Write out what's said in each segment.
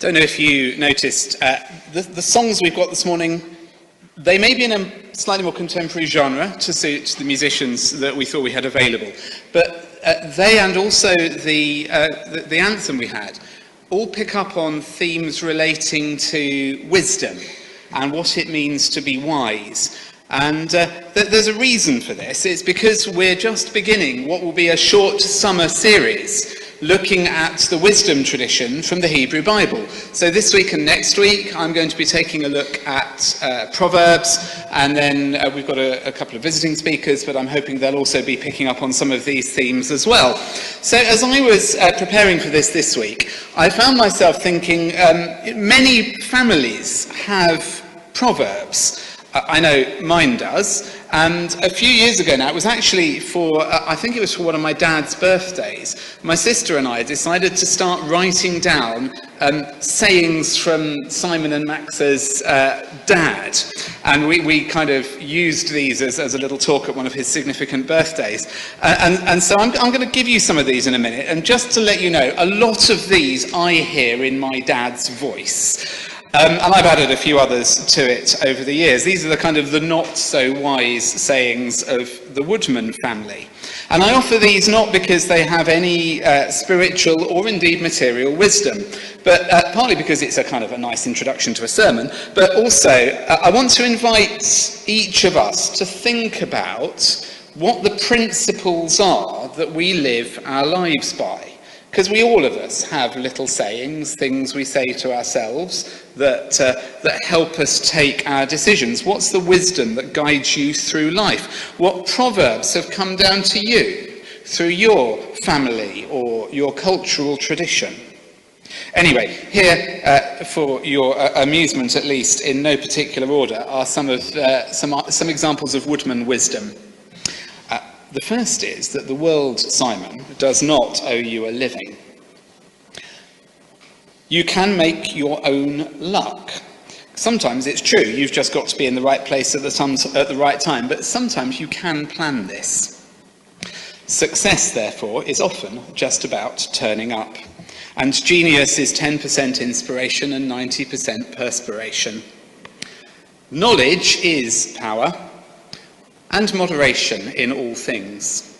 Don't know if you noticed, the songs we've got this morning, they may be in a slightly more contemporary genre to suit the musicians that we thought we had available, but they and also the anthem we had all pick up on themes relating to wisdom and what it means to be wise. And there's a reason for this. It's because we're just beginning what will be a short summer series looking at the wisdom tradition from the Hebrew Bible. So this week and next week, I'm going to be taking a look at Proverbs, and then we've got a couple of visiting speakers, but I'm hoping they'll also be picking up on some of these themes as well. So as I was preparing for this week, I found myself thinking many families have Proverbs. I know mine does, and a few years ago now, it was actually for, I think it was for one of my dad's birthdays, my sister and I decided to start writing down sayings from Simon and Max's dad, and we kind of used these as a little talk at one of his significant birthdays. And so I'm going to give you some of these in a minute, and just to let you know, a lot of these I hear in my dad's voice. And I've added a few others to it over the years. These are the kind of the not-so-wise sayings of the Woodman family. And I offer these not because they have any spiritual or indeed material wisdom, but partly because it's a kind of a nice introduction to a sermon, but also I want to invite each of us to think about what the principles are that we live our lives by. Because all of us have little sayings, things we say to ourselves that help us take our decisions. What's the wisdom that guides you through life? What proverbs have come down to you through your family or your cultural tradition? Anyway, here, for your amusement at least, in no particular order, are some examples of Woodman wisdom. The first is that the world, Simon, does not owe you a living. You can make your own luck. Sometimes it's true, you've just got to be in the right place at the right time, but sometimes you can plan this. Success, therefore, is often just about turning up. And genius is 10% inspiration and 90% perspiration. Knowledge is power, and moderation in all things.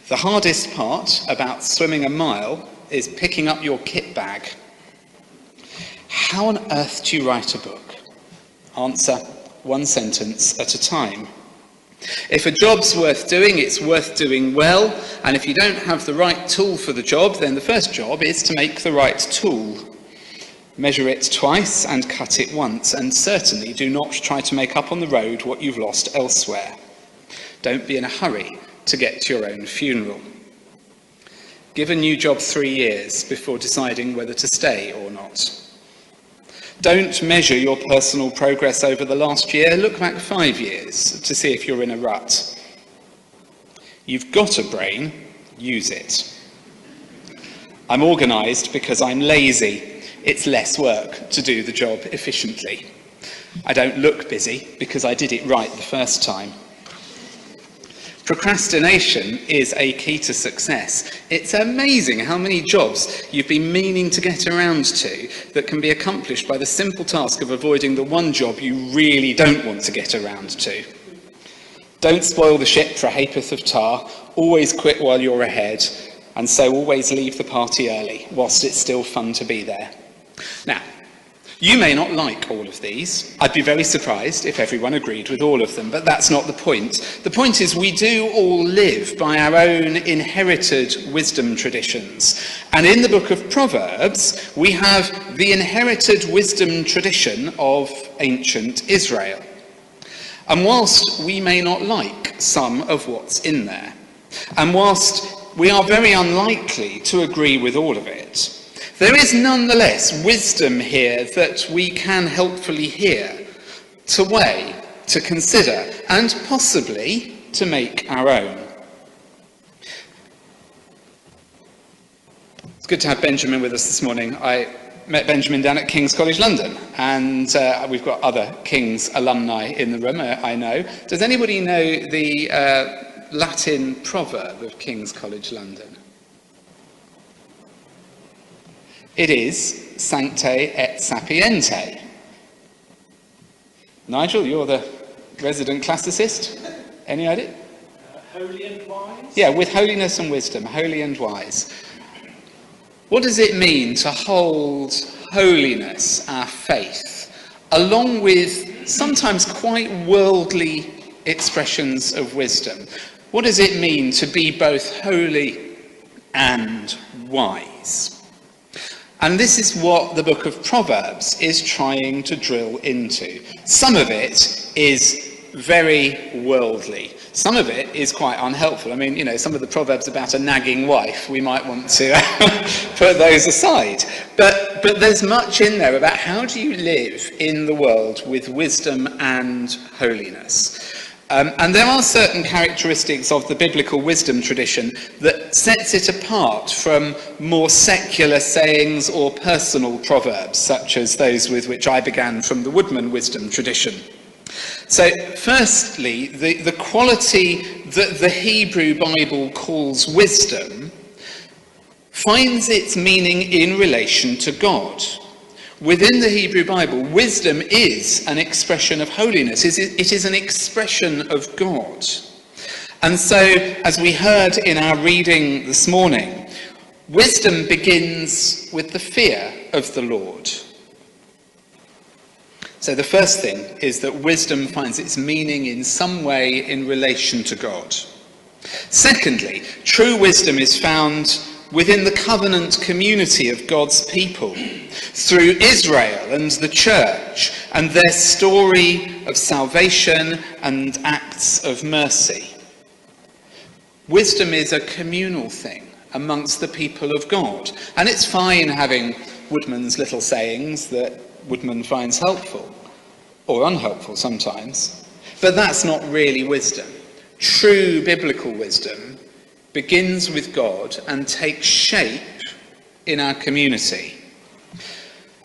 The hardest part about swimming a mile is picking up your kit bag. How on earth do you write a book? Answer, one sentence at a time. If a job's worth doing, it's worth doing well, and if you don't have the right tool for the job, then the first job is to make the right tool. Measure it twice and cut it once, and certainly do not try to make up on the road what you've lost elsewhere. Don't be in a hurry to get to your own funeral. Give a new job 3 years before deciding whether to stay or not. Don't measure your personal progress over the last year. Look back 5 years to see if you're in a rut. You've got a brain, use it. I'm organised because I'm lazy. It's less work to do the job efficiently. I don't look busy because I did it right the first time. Procrastination is a key to success. It's amazing how many jobs you've been meaning to get around to that can be accomplished by the simple task of avoiding the one job you really don't want to get around to. Don't spoil the ship for a ha'porth of tar. Always quit while you're ahead, and so always leave the party early whilst it's still fun to be there. Now, you may not like all of these. I'd be very surprised if everyone agreed with all of them, but that's not the point. The point is we do all live by our own inherited wisdom traditions. And in the book of Proverbs, we have the inherited wisdom tradition of ancient Israel. And whilst we may not like some of what's in there, and whilst we are very unlikely to agree with all of it, there is nonetheless wisdom here that we can helpfully hear, to weigh, to consider, and possibly to make our own. It's good to have Benjamin with us this morning. I met Benjamin down at King's College London, and we've got other King's alumni in the room, I know. Does anybody know the Latin proverb of King's College London? It is, sancte et sapiente. Nigel, you're the resident classicist. Any idea? Holy and wise? Yeah, with holiness and wisdom, holy and wise. What does it mean to hold holiness, our faith, along with sometimes quite worldly expressions of wisdom? What does it mean to be both holy and wise? And this is what the book of Proverbs is trying to drill into. Some of it is very worldly. Some of it is quite unhelpful. I mean, you know, some of the proverbs about a nagging wife, we might want to put those aside. But there's much in there about how do you live in the world with wisdom and holiness. And there are certain characteristics of the biblical wisdom tradition that sets it apart from more secular sayings or personal proverbs, such as those with which I began from the Woodman wisdom tradition. So, firstly, the quality that the Hebrew Bible calls wisdom finds its meaning in relation to God. Within the Hebrew Bible, wisdom is an expression of holiness. It is an expression of God. And so, as we heard in our reading this morning, wisdom begins with the fear of the Lord. So the first thing is that wisdom finds its meaning in some way in relation to God. Secondly, true wisdom is found within the covenant community of God's people, through Israel and the church, and their story of salvation and acts of mercy. Wisdom is a communal thing amongst the people of God, and it's fine having Woodman's little sayings that Woodman finds helpful, or unhelpful sometimes, but that's not really wisdom. True biblical wisdom begins with God and takes shape in our community.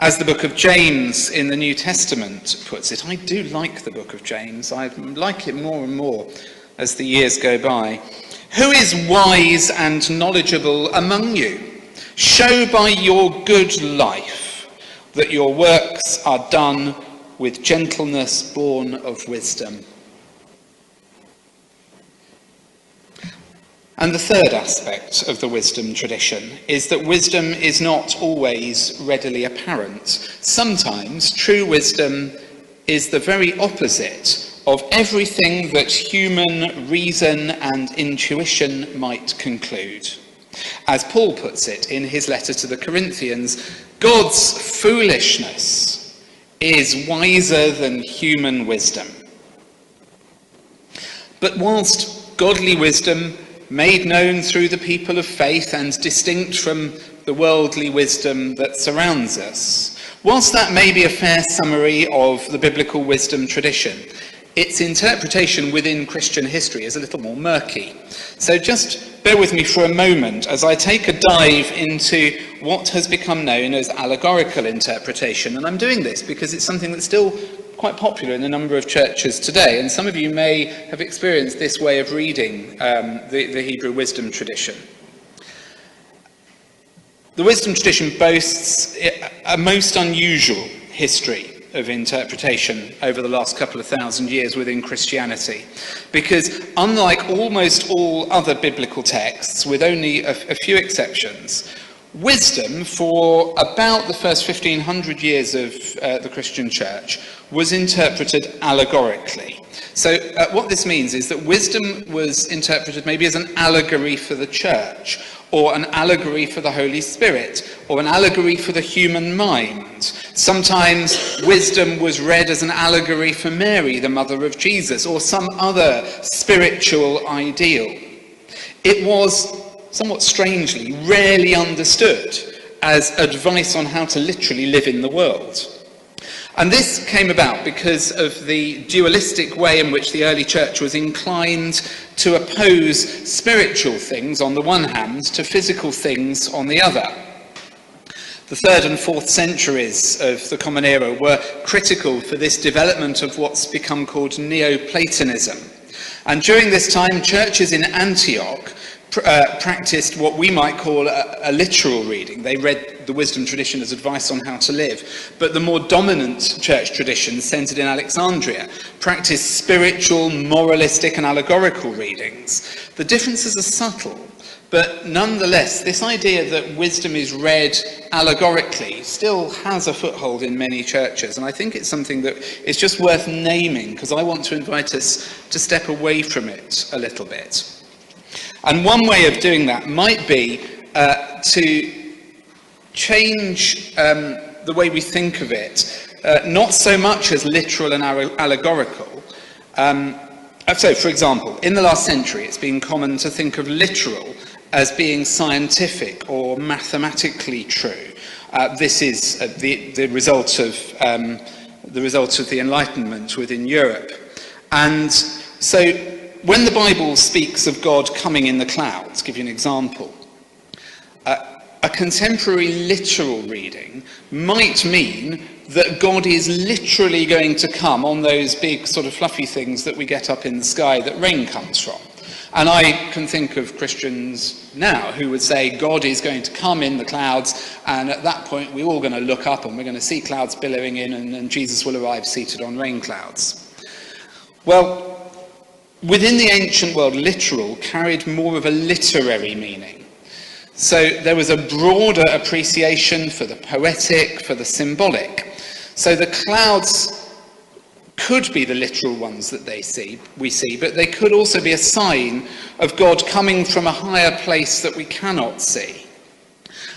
As the book of James in the New Testament puts it, I do like the book of James. I like it more and more as the years go by. Who is wise and knowledgeable among you? Show by your good life that your works are done with gentleness born of wisdom. And the third aspect of the wisdom tradition is that wisdom is not always readily apparent. Sometimes true wisdom is the very opposite of everything that human reason and intuition might conclude. As Paul puts it in his letter to the Corinthians, God's foolishness is wiser than human wisdom. But whilst godly wisdom, made known through the people of faith and distinct from the worldly wisdom that surrounds us, whilst that may be a fair summary of the biblical wisdom tradition, its interpretation within Christian history is a little more murky. So just bear with me for a moment as I take a dive into what has become known as allegorical interpretation. And I'm doing this because it's something that's still quite popular in a number of churches today. And some of you may have experienced this way of reading the Hebrew wisdom tradition. The wisdom tradition boasts a most unusual history of interpretation over the last couple of thousand years within Christianity, because unlike almost all other biblical texts, with only a few exceptions, wisdom for about the first 1500 years of the Christian church was interpreted allegorically. So what this means is that wisdom was interpreted maybe as an allegory for the church, or an allegory for the Holy Spirit, or an allegory for the human mind. Sometimes wisdom was read as an allegory for Mary, the mother of Jesus, or some other spiritual ideal. It was, somewhat strangely, rarely understood as advice on how to literally live in the world. And this came about because of the dualistic way in which the early church was inclined to oppose spiritual things on the one hand to physical things on the other. The 3rd and 4th centuries of the Common Era were critical for this development of what's become called Neoplatonism. And during this time, churches in Antioch practiced what we might call a literal reading. They read the wisdom tradition as advice on how to live. But the more dominant church tradition, centered in Alexandria, practiced spiritual, moralistic, and allegorical readings. The differences are subtle, but nonetheless, this idea that wisdom is read allegorically still has a foothold in many churches, and I think it's something that is just worth naming, because I want to invite us to step away from it a little bit. And one way of doing that might be to change the way we think of it, not so much as literal and allegorical. So, for example, in the last century, it's been common to think of literal as being scientific or mathematically true. This is the result of the Enlightenment within Europe. And so, when the Bible speaks of God coming in the clouds, give you an example, a contemporary literal reading might mean that God is literally going to come on those big sort of fluffy things that we get up in the sky that rain comes from. And I can think of Christians now who would say God is going to come in the clouds, and at that point we're all going to look up and we're going to see clouds billowing in, and Jesus will arrive seated on rain clouds. Well, within the ancient world, literal carried more of a literary meaning. So there was a broader appreciation for the poetic, for the symbolic. So the clouds could be the literal ones that we see, but they could also be a sign of God coming from a higher place that we cannot see.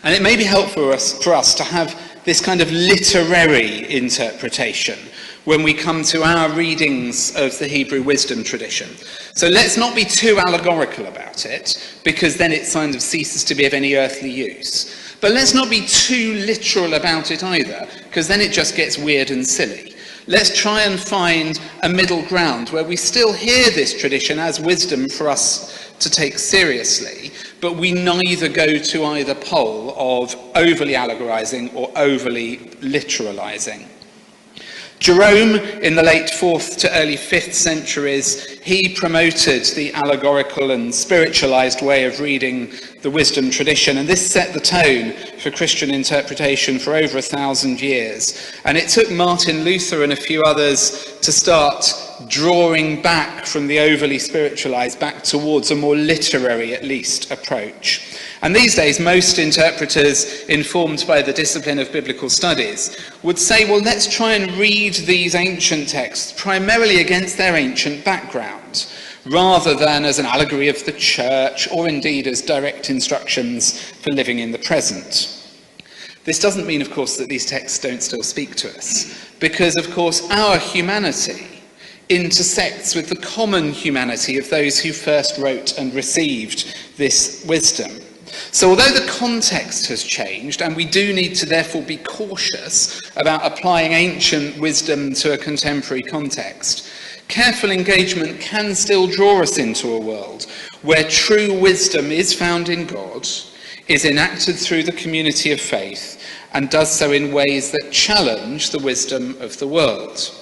And it may be helpful for us to have this kind of literary interpretation when we come to our readings of the Hebrew wisdom tradition. So let's not be too allegorical about it, because then it kind of ceases to be of any earthly use. But let's not be too literal about it either, because then it just gets weird and silly. Let's try and find a middle ground where we still hear this tradition as wisdom for us to take seriously, but we neither go to either pole of overly allegorizing or overly literalizing. Jerome, in the late 4th to early 5th centuries, he promoted the allegorical and spiritualized way of reading the wisdom tradition, and this set the tone for Christian interpretation for over 1,000 years. And it took Martin Luther and a few others to start drawing back from the overly spiritualized back towards a more literary, at least, approach. And these days, most interpreters, informed by the discipline of biblical studies, would say, well, let's try and read these ancient texts primarily against their ancient background, rather than as an allegory of the church, or indeed as direct instructions for living in the present. This doesn't mean, of course, that these texts don't still speak to us, because, of course, our humanity intersects with the common humanity of those who first wrote and received this wisdom. So although the context has changed, and we do need to therefore be cautious about applying ancient wisdom to a contemporary context, careful engagement can still draw us into a world where true wisdom is found in God, is enacted through the community of faith, and does so in ways that challenge the wisdom of the world.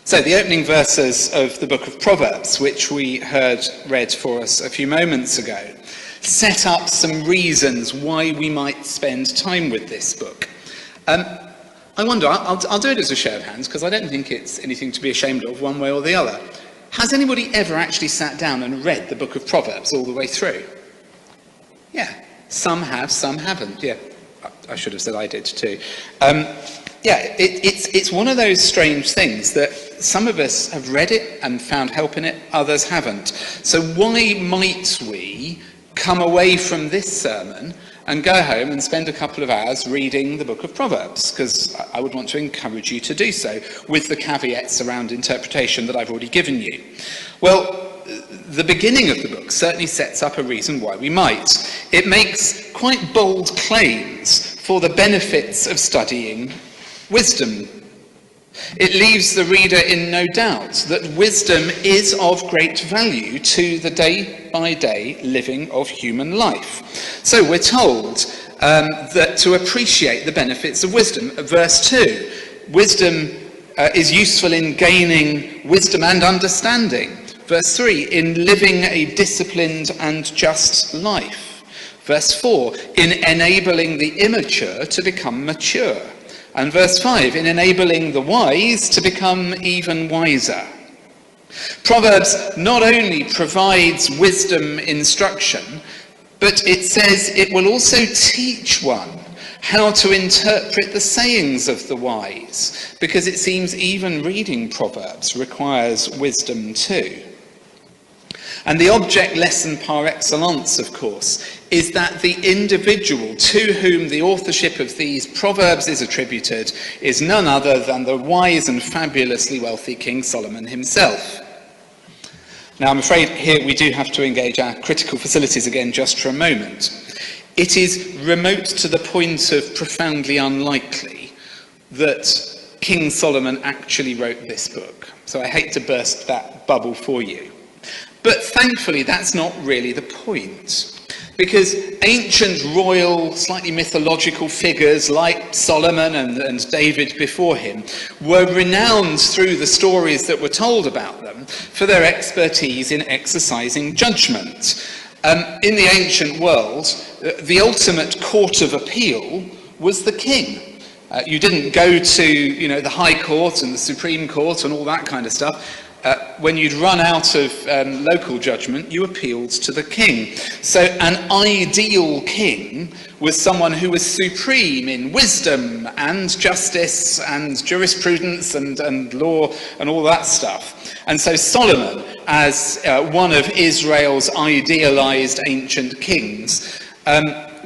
So the opening verses of the book of Proverbs, which we heard read for us a few moments ago, set up some reasons why we might spend time with this book. I wonder, I'll do it as a show of hands, because I don't think it's anything to be ashamed of one way or the other. Has anybody ever actually sat down and read the book of Proverbs all the way through? Yeah, some have, some haven't. Yeah, I should have said I did too. It's one of those strange things that some of us have read it and found help in it, others haven't. So why might we come away from this sermon and go home and spend a couple of hours reading the book of Proverbs? Because I would want to encourage you to do so, with the caveats around interpretation that I've already given you. Well, the beginning of the book certainly sets up a reason why we might. It makes quite bold claims for the benefits of studying wisdom. It leaves the reader in no doubt that wisdom is of great value to the day-by-day living of human life. So we're told that to appreciate the benefits of wisdom. Verse 2, wisdom is useful in gaining wisdom and understanding. Verse 3, in living a disciplined and just life. Verse 4, in enabling the immature to become mature. And verse 5, in enabling the wise to become even wiser. Proverbs not only provides wisdom instruction, but it says it will also teach one how to interpret the sayings of the wise, because it seems even reading Proverbs requires wisdom too. And the object lesson par excellence, of course, is that the individual to whom the authorship of these Proverbs is attributed is none other than the wise and fabulously wealthy King Solomon himself. Now, I'm afraid here we do have to engage our critical facilities again just for a moment. It is remote to the point of profoundly unlikely that King Solomon actually wrote this book. So I hate to burst that bubble for you. But thankfully, that's not really the point. Because ancient royal, slightly mythological figures like Solomon and David before him were renowned through the stories that were told about them for their expertise in exercising judgment. In the ancient world, the ultimate court of appeal was the king. You didn't go to, the High Court and the Supreme Court and all that kind of stuff. When you'd run out of local judgment, you appealed to the king. So an ideal king was someone who was supreme in wisdom and justice and jurisprudence and law and all that stuff. And so Solomon, as one of Israel's idealized ancient kings,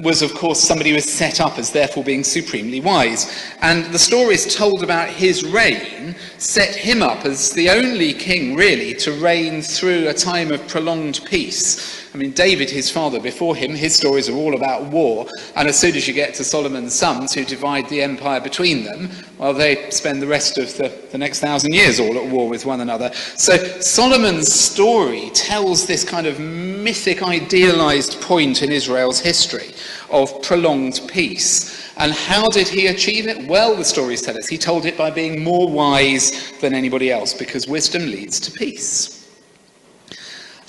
was of course somebody who was set up as therefore being supremely wise. And the stories told about his reign set him up as the only king really to reign through a time of prolonged peace. I mean, David, his father before him, his stories are all about war, and as soon as you get to Solomon's sons who divide the empire between them, well, they spend the rest of the next 1,000 years all at war with one another. So Solomon's story tells this kind of mythic idealized point in Israel's history of prolonged peace. And how did he achieve it? Well, the stories tell us he told it by being more wise than anybody else, because wisdom leads to peace.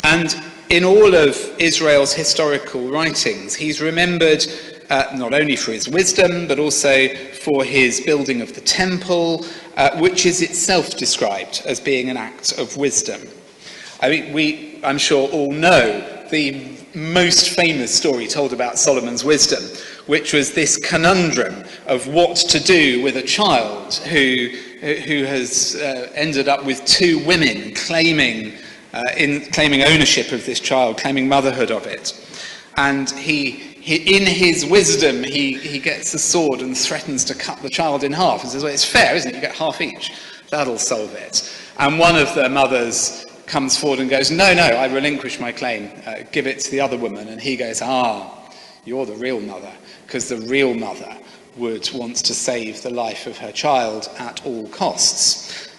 And in all of Israel's historical writings, he's remembered not only for his wisdom, but also for his building of the temple, which is itself described as being an act of wisdom. I mean, I'm sure all know the most famous story told about Solomon's wisdom, which was this conundrum of what to do with a child who has ended up with two women claiming ownership of this child, claiming motherhood of it. And he in his wisdom, he gets a sword and threatens to cut the child in half and says, well, it's fair, isn't it? You get half each. That'll solve it. And one of the mothers comes forward and goes, no, I relinquish my claim. Give it to the other woman. And he goes, you're the real mother, because the real mother wants to save the life of her child at all costs.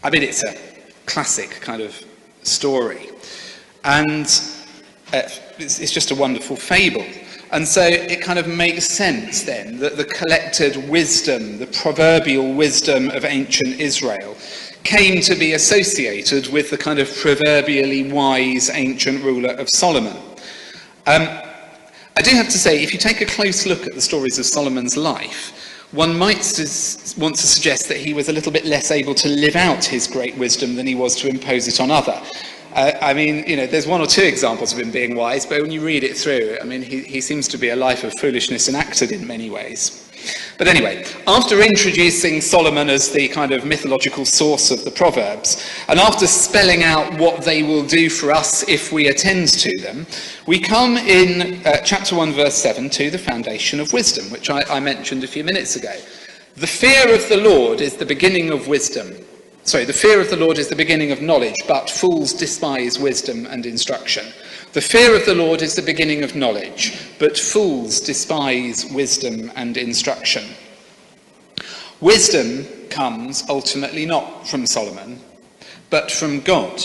I mean, it's a classic kind of story. And it's just a wonderful fable. And so it kind of makes sense then that the collected wisdom, the proverbial wisdom of ancient Israel, came to be associated with the kind of proverbially wise ancient ruler of Solomon. I do have to say, if you take a close look at the stories of Solomon's life, one might want to suggest that he was a little bit less able to live out his great wisdom than he was to impose it on others. I mean, there's one or two examples of him being wise, but when you read it through, I mean, he seems to be a life of foolishness enacted in many ways. But anyway, after introducing Solomon as the kind of mythological source of the Proverbs, and after spelling out what they will do for us if we attend to them, we come in chapter 1, verse 7 to the foundation of wisdom, which I mentioned a few minutes ago. The fear of the Lord is the beginning of wisdom. The fear of the Lord is the beginning of knowledge, but fools despise wisdom and instruction. The fear of the Lord is the beginning of knowledge, but fools despise wisdom and instruction. Wisdom comes ultimately not from Solomon, but from God.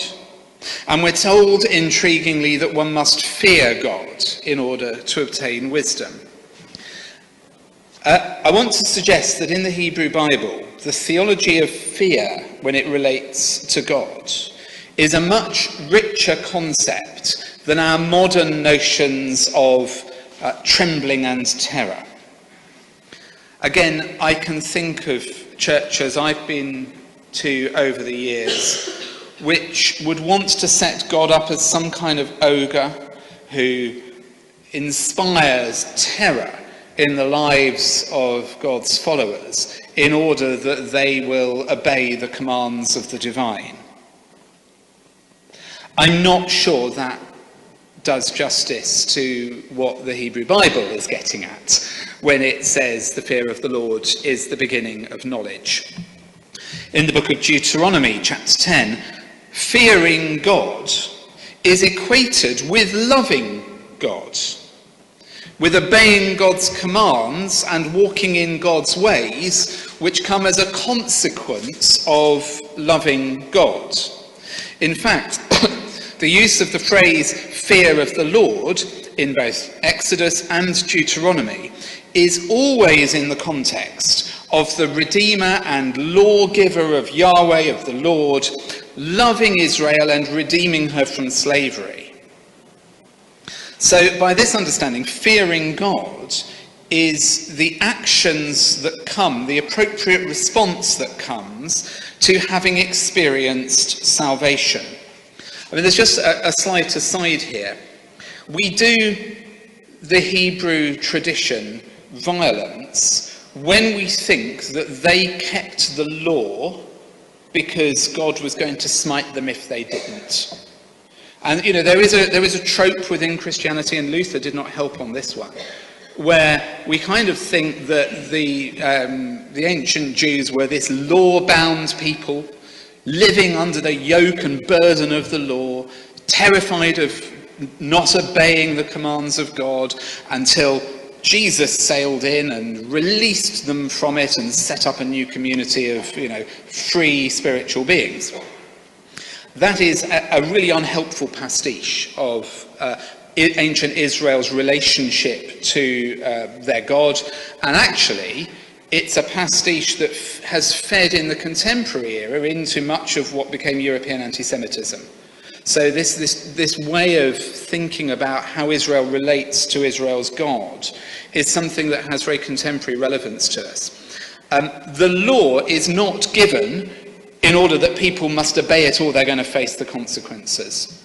And we're told intriguingly that one must fear God in order to obtain wisdom. I want to suggest that in the Hebrew Bible, the theology of fear, when it relates to God, is a much richer concept than our modern notions of trembling and terror. Again, I can think of churches I've been to over the years which would want to set God up as some kind of ogre who inspires terror in the lives of God's followers in order that they will obey the commands of the divine. I'm not sure that does justice to what the Hebrew Bible is getting at when it says the fear of the Lord is the beginning of knowledge. In the book of Deuteronomy, chapter 10, fearing God is equated with loving God, with obeying God's commands and walking in God's ways, which come as a consequence of loving God. In fact, the use of the phrase fear of the Lord in both Exodus and Deuteronomy is always in the context of the Redeemer and lawgiver of Yahweh, of the Lord, loving Israel and redeeming her from slavery. So by this understanding, fearing God is the actions that come, the appropriate response that comes to having experienced salvation. I mean, there's just a slight aside here. We do the Hebrew tradition violence when we think that they kept the law because God was going to smite them if they didn't. And, you know, there is a trope within Christianity, and Luther did not help on this one, where we kind of think that the ancient Jews were this law-bound people, living under the yoke and burden of the law, terrified of not obeying the commands of God, until Jesus sailed in and released them from it and set up a new community of, free spiritual beings. That is a really unhelpful pastiche of ancient Israel's relationship to their God, and actually it's a pastiche that has fed in the contemporary era into much of what became European anti-Semitism. So this way of thinking about how Israel relates to Israel's God is something that has very contemporary relevance to us. The law is not given in order that people must obey it or they're going to face the consequences.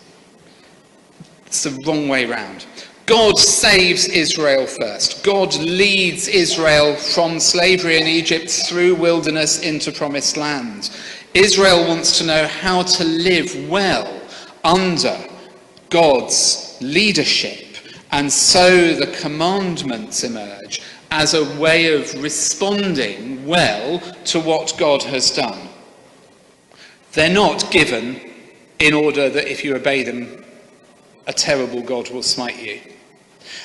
It's the wrong way round. God saves Israel first. God leads Israel from slavery in Egypt through wilderness into promised land. Israel wants to know how to live well under God's leadership, and so the commandments emerge as a way of responding well to what God has done. They're not given in order that if you obey them, a terrible God will smite you.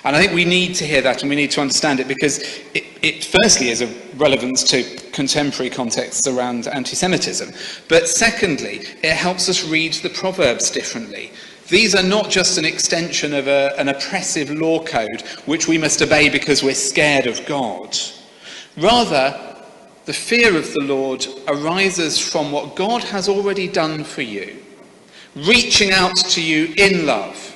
And I think we need to hear that, and we need to understand it, because it firstly is of relevance to contemporary contexts around anti-Semitism. But secondly, it helps us read the Proverbs differently. These are not just an extension of an oppressive law code which we must obey because we're scared of God. Rather, the fear of the Lord arises from what God has already done for you, reaching out to you in love,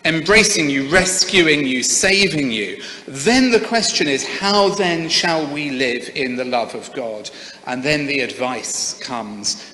embracing you, rescuing you, saving you. Then the question is, how then shall we live in the love of God? And then the advice comes,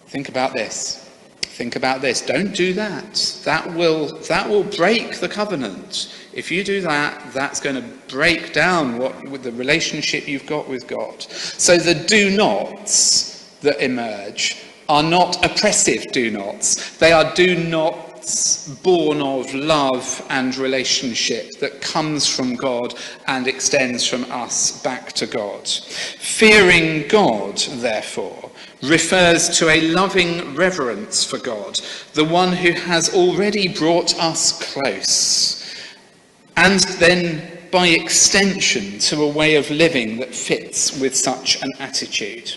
think about this. Think about this. Don't do that. That will break the covenant. If you do that, that's going to break down with the relationship you've got with God. So the do nots that emerge are not oppressive do nots. They are do nots born of love and relationship that comes from God and extends from us back to God. Fearing God, therefore, refers to a loving reverence for God, the one who has already brought us close, and then by extension to a way of living that fits with such an attitude.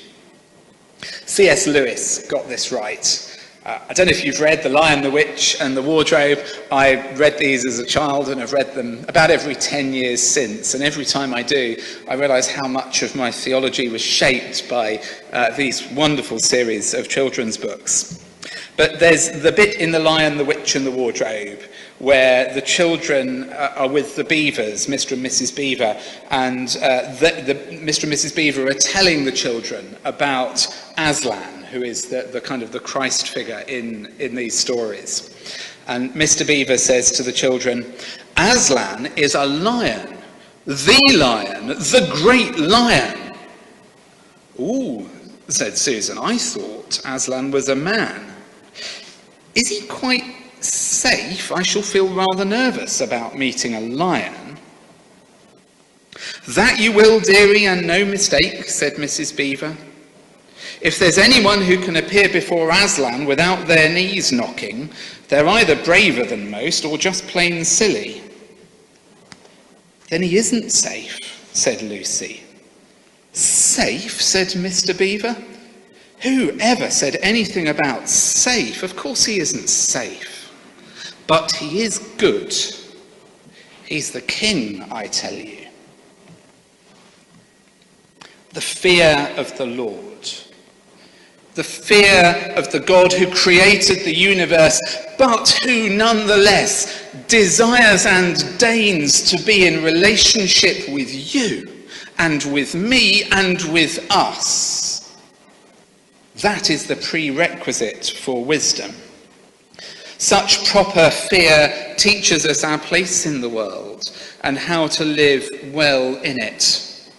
C.S. Lewis got this right. I don't know if you've read The Lion, the Witch and the Wardrobe. I read these as a child and have read them about every 10 years since. And every time I do, I realise how much of my theology was shaped by these wonderful series of children's books. But there's the bit in The Lion, the Witch and the Wardrobe where the children are with the Beavers, Mr. and Mrs. Beaver, and Mr. and Mrs. Beaver are telling the children about Aslan, who is the kind of the Christ figure in these stories. And Mr. Beaver says to the children, Aslan is a lion, the great lion. Ooh, said Susan, I thought Aslan was a man. Is he quite safe? I shall feel rather nervous about meeting a lion. That you will, dearie, and no mistake, said Mrs. Beaver. If there's anyone who can appear before Aslan without their knees knocking, they're either braver than most or just plain silly. Then he isn't safe, said Lucy. Safe, said Mr. Beaver. Who ever said anything about safe? Of course he isn't safe. But he is good. He's the king, I tell you. The fear of the Lord. The fear of the God who created the universe, but who nonetheless desires and deigns to be in relationship with you and with me and with us. That is the prerequisite for wisdom. Such proper fear teaches us our place in the world and how to live well in it.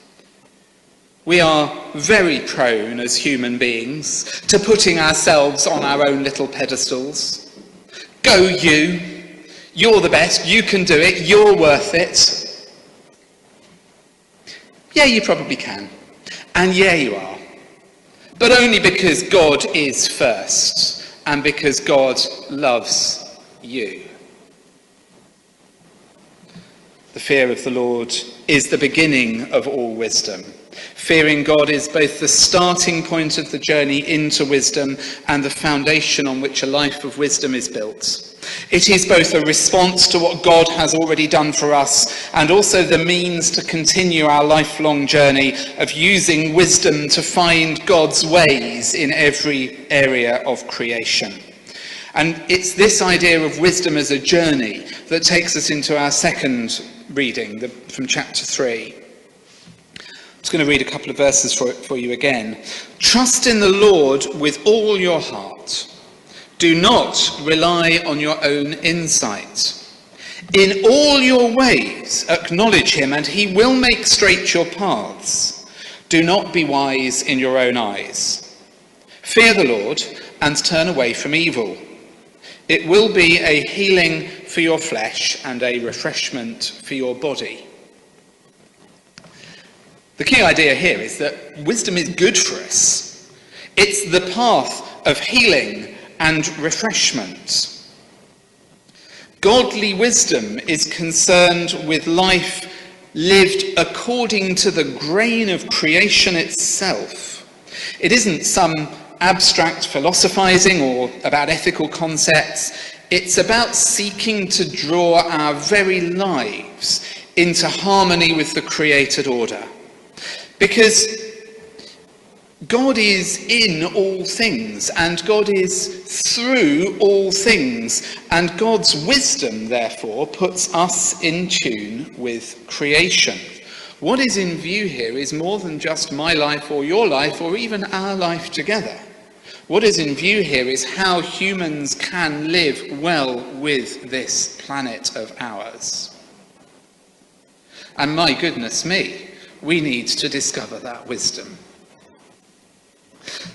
We are very prone as human beings to putting ourselves on our own little pedestals. Go you, you're the best, you can do it, you're worth it. Yeah, you probably can. And yeah, you are. But only because God is first. And because God loves you. The fear of the Lord is the beginning of all wisdom. Fearing God is both the starting point of the journey into wisdom and the foundation on which a life of wisdom is built. It is both a response to what God has already done for us and also the means to continue our lifelong journey of using wisdom to find God's ways in every area of creation. And it's this idea of wisdom as a journey that takes us into our second reading from chapter 3. I'm just going to read a couple of verses for you again. Trust in the Lord with all your heart. Do not rely on your own insight. In all your ways acknowledge him, and he will make straight your paths. Do not be wise in your own eyes. Fear the Lord and turn away from evil. It will be a healing for your flesh and a refreshment for your body. The key idea here is that wisdom is good for us. It's the path of healing and refreshment. Godly wisdom is concerned with life lived according to the grain of creation itself. It isn't some abstract philosophizing or about ethical concepts. It's about seeking to draw our very lives into harmony with the created order. Because God is in all things, and God is through all things, and God's wisdom, therefore, puts us in tune with creation. What is in view here is more than just my life or your life or even our life together. What is in view here is how humans can live well with this planet of ours. And my goodness me, we need to discover that wisdom.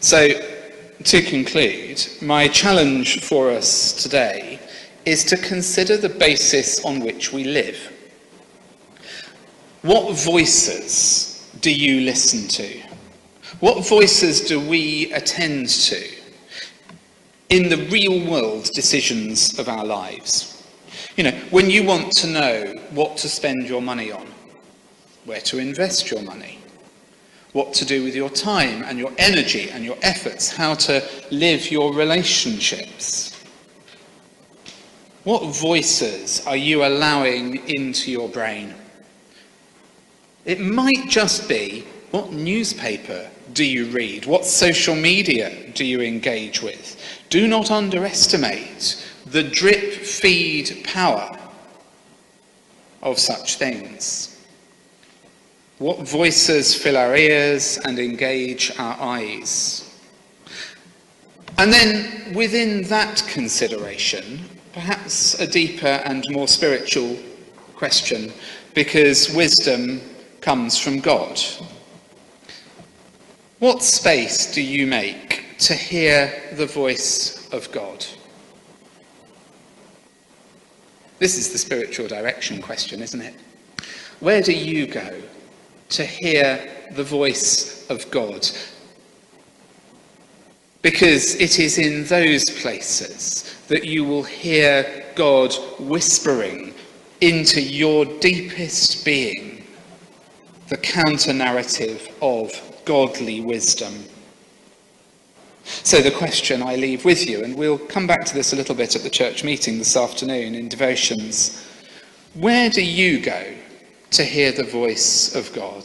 So, to conclude, my challenge for us today is to consider the basis on which we live. What voices do you listen to? What voices do we attend to in the real world decisions of our lives? You know, when you want to know what to spend your money on, where to invest your money, what to do with your time and your energy and your efforts, how to live your relationships. What voices are you allowing into your brain? It might just be What newspaper do you read? What social media do you engage with? Do not underestimate the drip feed power of such things. What voices fill our ears and engage our eyes? And then within that consideration, perhaps a deeper and more spiritual question, because wisdom comes from God. What space do you make to hear the voice of God? This is the spiritual direction question, isn't it? Where do you go to hear the voice of God? Because it is in those places that you will hear God whispering into your deepest being the counter-narrative of godly wisdom. So the question I leave with you, and we'll come back to this a little bit at the church meeting this afternoon in devotions, where do you go to hear the voice of God?